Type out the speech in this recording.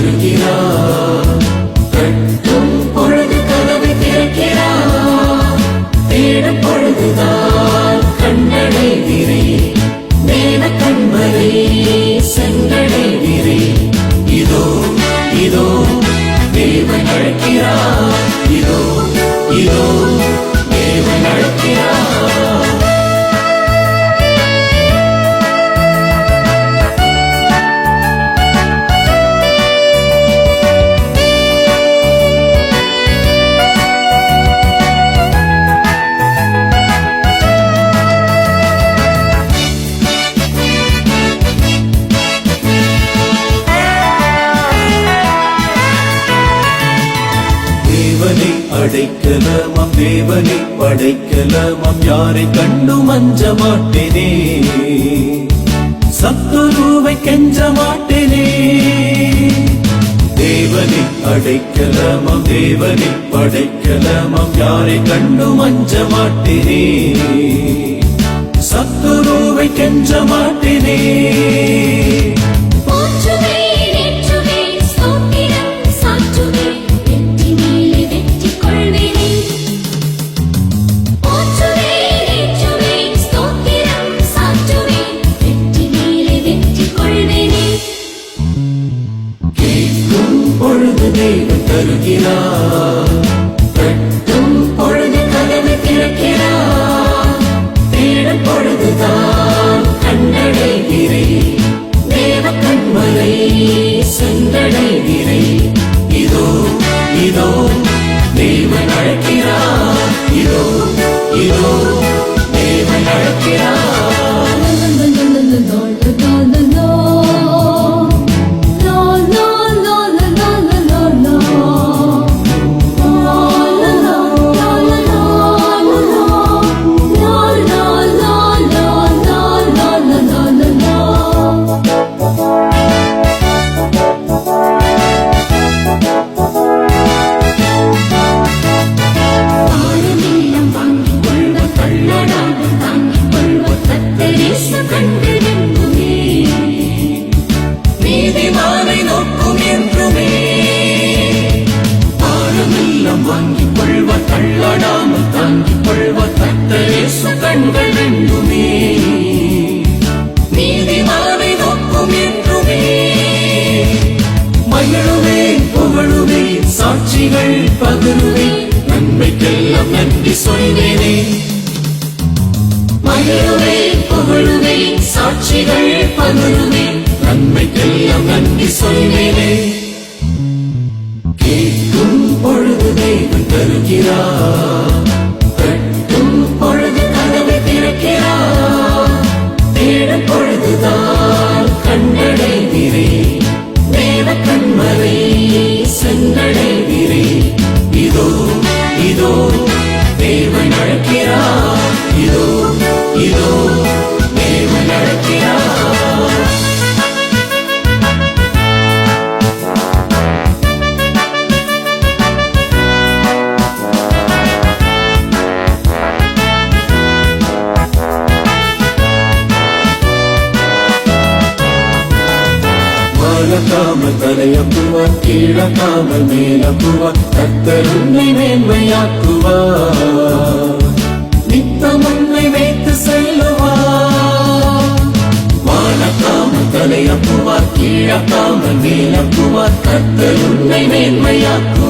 தருகிறார். கட்டும் பொழுது கதவை திறக்கிறார். தேடும் பொழுதுதான் கண்ணடைகிறே. தேவ கண்மலை சென்றடைகிறே. இதோ இதோ தேவன் அழைக்கிறார். இதோ இதோ தேவன் அழைக்கிறார். தேவனை அடைக்கலமாம் தேவனை படைக்கலமாம் யாரை கண்டும் அஞ்ச மாட்டேனே. சத்துருவை கெஞ்ச மாட்டேனே. தேவனை அடைக்கலமாம் தேவனை படைக்கலமாம் யாரை கண்டும் அஞ்ச மாட்டேனே. சத்துருவை கெஞ்ச மாட்டேனே. பொழுது தேவன் தருகிறார். கட்டும் பொழுது கதவை திறக்கிறார். தேடும் பொழுதுதான் கண்ணடைகிறே. தேவ கண்மலை சென்றடைகிறே. இதோ இதோ தேவன் அழைக்கிறார். இதோ இதோ தேவன் அழைக்கிறார். நீதிமானை நோக்கும் என்றுமே பாரமெல்லாம் வாங்கிக் கொள்வார். தள்ளாடாமல் தாங்கிக் கொள்வார். கர்த்தர் இயேசு கண்கள் ரெண்டுமே. நீதிமானை நோக்கும் என்றுமே. மகிழுவேன் புகழுவேன் சாட்சிகள் பகிருவேன். நன்மைக்கெல்லாம் நன்றி சொல்வேனே. மகிழுவேன் புகழுவேன் சாட்சிகள் பகிருவேன். நன்மைக்கெல்லாம் நன்றி சொல்வேனே. கேட்கும் பொழுது தேவன் தருகிறார். கட்டும் பொழுது கதவை திறக்கிறார். தேடும் பொழுதுதான் கண்ணடைகிறே. தேவ கண்மலை சென்றடைகிறே. இதோ இதோ தேவன் அழைக்கிறார். இதோ இதோ தேவன் அழைக்கிறார். வாழக்காமல் தலையப்புவார். கீழக்காமல் மேலப்புவார். கர்த்தர் உன்னை மேன்மையாக்குவார். நித்தம் உன்னை வைத்து செல்லுவார். வாழக்காமல் தலையப்புவார். கீழக்காமல் மேலப்புவார். கர்த்தர் உன்னை மேன்மையாக்குவார்.